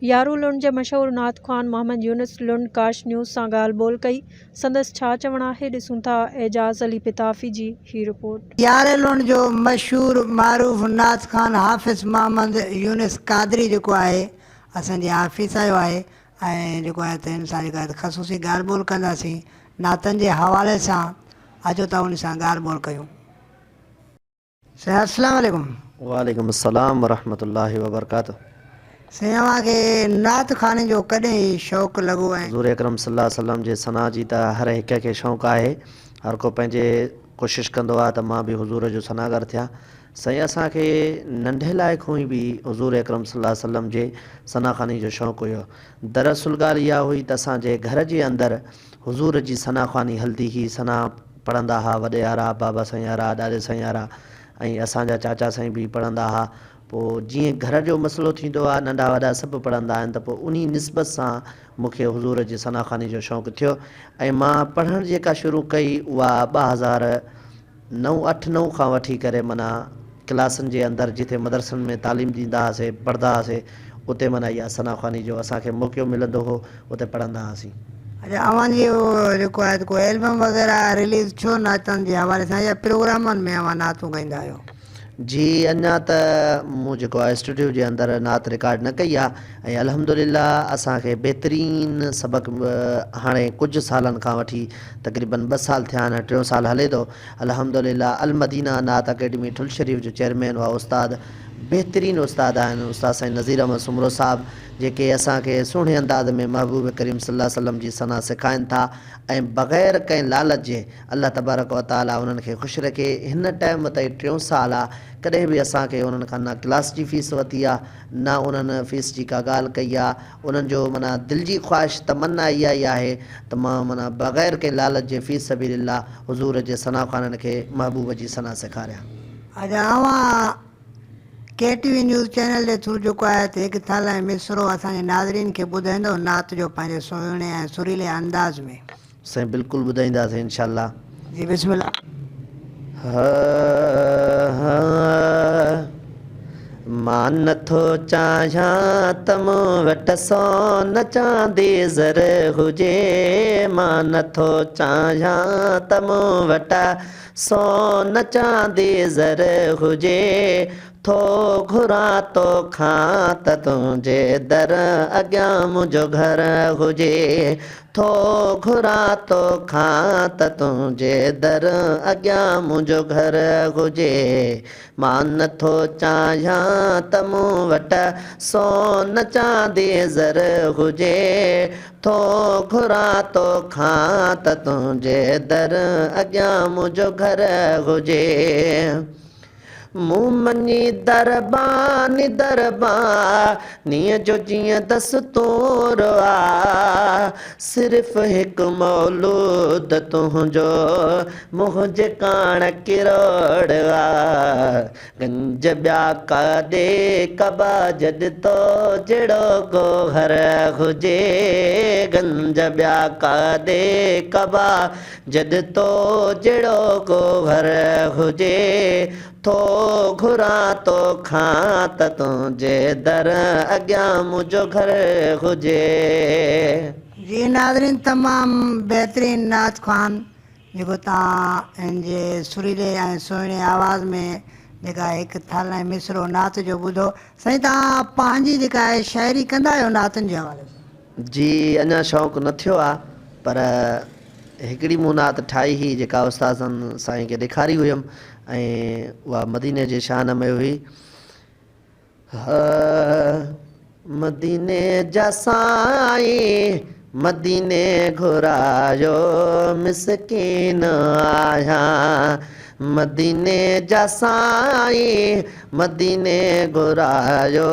यारू लुंड जे मशहूर नात ख़्वान मोहम्मद यूनुस लुंड काश न्यूज़ सां ॻाल्हि ॿोल कई। संदसि छा चवणु आहे, ॾिसूं था एजाज़ अली पिताफ़ी जी ही रिपोर्ट। यारे लुंड जो मशहूर मारूफ़ नात ख़ान हाफ़िज़ मोहम्मद यूनुस कादरी जेको आहे असांजे हाफ़िज़ आयो आहे ऐं जेको आहे त हिन सां जेका आहे ख़सूसी ॻाल्हि ॿोल कंदासीं नातनि जे हवाले सां। अचो त उन सां ॻाल्हि ॿोल कयूं। साईं अस्सलाम वालेकुम। वालेकुम अस्सलाम वरहमतुल्लाहि वबरकातुहू। साईं अव्हांखे नात ख़ाने जो कॾहिं शौक़ु लॻो आहे? हुज़ूर अकरम सल्लल्लाहु अलैहि वसल्लम जे सना जी त हर हिक खे शौक़ु आहे। हर को पंहिंजे कोशिशि कंदो आहे त मां बि हुज़ूर जो सनागर थियां। साईं असांखे नंढे लाइ खां ई बि हुज़ूर अकरम सल्लल्लाहु अलैहि वसल्लम जे सनाख़ानी जो शौक़ु हुयो। दरअसल ॻाल्हि इहा हुई त असांजे घर जे अंदरि हुज़ूर जी सनाख़ानी हलंदी हुई। सना पढ़ंदा हुआ वॾेयारा, बाबा सयारा, ॾाॾे सयारा ऐं असांजा चाचा साईं बि पढ़ंदा हुआ। पोइ जीअं घर जो मसइलो थींदो आहे, नंढा वॾा सभु पढ़ंदा आहिनि, त पोइ उन निस्बत सां मूंखे हुज़ूर जी सनाख़ानी जो शौक़ु थियो ऐं मां पढ़णु जेका शुरू कई उहा 2009 खां वठी करे माना क्लासनि जे अंदरि जिथे मदरसनि में तालीम ॾींदा हुआसीं, पढ़ंदा हुआसीं, उते माना इहा सनाख़ानी जो असांखे मौक़ो मिलंदो हो, उते पढ़ंदा हुआसीं। अच्छा, अव्हांजी जेको आहे कोई एल्बम वग़ैरह रिलीज़ छो नातनि जे हवाले सां या प्रोग्रामनि में अव्हां नातूं ॻाईंदा आहियो? जी अञा त मूं जेको आहे स्टूडियो जे अंदरि नात रिकॉर्ड न कई आहे ऐं अल्हम्दुलिल्लाह असांखे बहितरीनु सबक़ु हाणे कुझु सालनि खां वठी तक़रीबन 2 साल थिया आहिनि, 3 साल हले थो। अल्हम्दुलिल्लाह अल मदीना नात अकेडमी ठुल शरीफ़ जो चेयरमैन हुआ उस्ताद बहितरीनु उस्ताद आहिनि, उस्ताद साईं नज़ीर अहमद सुमरो साहिबु, जेके असांखे सुहिणे अंदाज़ में महबूब करीम सल्लल्लाहु अलैहि वसल्लम जी सना सेखारीनि था ऐं बग़ैर कंहिं लालच जे। अल्लाह तबारक व तआला उन्हनि खे ख़ुशि रखे। हिन टाइम ताईं 3 साल आहे, कॾहिं बि असांखे उन्हनि खां न क्लास जी फ़ीस वरिती आहे, न उन्हनि फ़ीस जी का ॻाल्हि कई आहे। उन्हनि जो माना दिलि जी ख़्वाहिश तमन्ना इहा ई आहे त मां माना बग़ैर कंहिं लालच जे फ़ी सबीलिल्लाह हुज़ूर जे सनाख़ाननि खे महबूब जी सना सेखारियां। अच्छा, अव्हां KTV न्यूज़ चैनल जे थ्रू जेको आहे त हिकु थाल ऐं मिसरो असांजे नाज़रीन खे ॿुधाईंदो नात जो पंहिंजे सुहिणे ऐं सुरीले अंदाज़ में? साईं बिल्कुलु ॿुधाईंदासीं इंशाअल्लाह। जी बिस्मिल्लाह। मां नथो चाहियां त मूं वटि सोन चांदी ज़र हुजे, मां नथो चाहियां त मूं वटि सोन चांदी ज़र हुजे, थो घुरां तोखां त तुंहिंजे दर अॻियां मुंहिंजो घर हुजे, थो घुरां तोखां त तुंहिंजे दर अॻियां मुंहिंजो घर हुजे, मां नथो चाहियां त मूं वटि सोन चांदी ज़र हुजे, थो घुरां तोखां त तुंहिंजे दर अॻियां मुंहिंजो घर हुजे, मूं मञी दरबानी दरबानीअ जो जीअं दस्तूर आहे, सिर्फ़ु हिकु मौलूद तुंहिंजो मुंहिंजे काण किरोड़ आहे, गंज ॿिया काॾे कबा जॾ तो जहिड़ो गोहर हुजे, गंज ॿिया काॾे कबा जॾ तो जहिड़ो गोहर हुजे, थो घुरां तोखां त तुंहिंजे दर अॻियां मुंहिंजो घर हुजे। जी नाज़रीन, तमामु बहितरीनु नात ख़्वान जेको तव्हां इन जे सुरीले ऐं सुहिणे आवाज़ में जेका हिकु थाल ऐं मिसरो नात जो ॿुधो। साईं तव्हां पंहिंजी जेका आहे शाइरी कंदा आहियो नातनि जे हवाले सां? जी अञा शौक़ु न थियो आहे, पर हिकिड़ी मूं नात ठाही हुई जेका उस्तादनि साईं खे ॾेखारी हुयमि ऐं उहा मदीने जे शान में हुई। मदीने जा साईं मदीने घुरायो मिसकीन आहियां, मदीने जा साईं मदीने घुरायो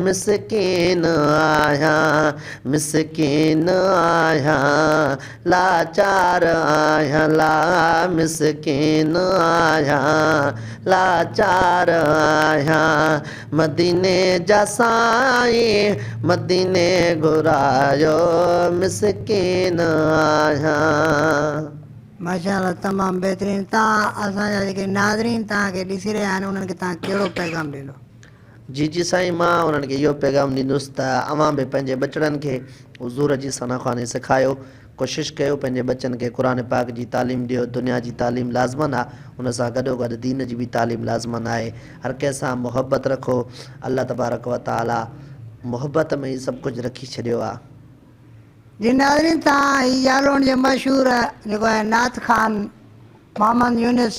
मिसकीन आहियां, मिसकीन आहियां लाचार आहियां, मिसकीन आहियां लाचार आहियां, मदीने जा साईं मदीने घुरायो मिसकीन आहियां। माशाअल्लाह, तमामु बहितरीनु। तव्हां असांजा जेके नाज़रीन तव्हांखे ॾिसी रहिया आहिनि उन्हनि खे तव्हां कहिड़ो पैगाम ॾींदो? जी साईं, मां उन्हनि खे इहो पैगाम ॾींदुसि त अवां बि पंहिंजे बचड़नि खे हुज़ूर जी सनाख़्वानी सेखारियो, कोशिशि कयो पंहिंजे बच्चनि खे क़ुर पाक जी तालीम ॾियो। दुनिया जी तालीम लाज़मन आहे, उन सां गॾोगॾु दीन जी बि तालीम लाज़मन आहे। हर कंहिंसां मुहबत रखो। अल्लाह तबारक व ताला मुहबत में ई सभु कुझु रखी छॾियो आहे। जी नाज़रीन, तव्हां हीअ जालौन जो मशहूरु जेको आहे नात ख़ान मोहम्मद यूनिस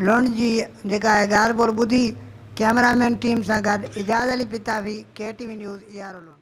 लुंड जी जेका आहे ॻाल्हि ॿोल ॿुधी, कैमरामैन टीम सां गॾु इजाज़ अली पितावी, KTV न्यूज़ यारोल।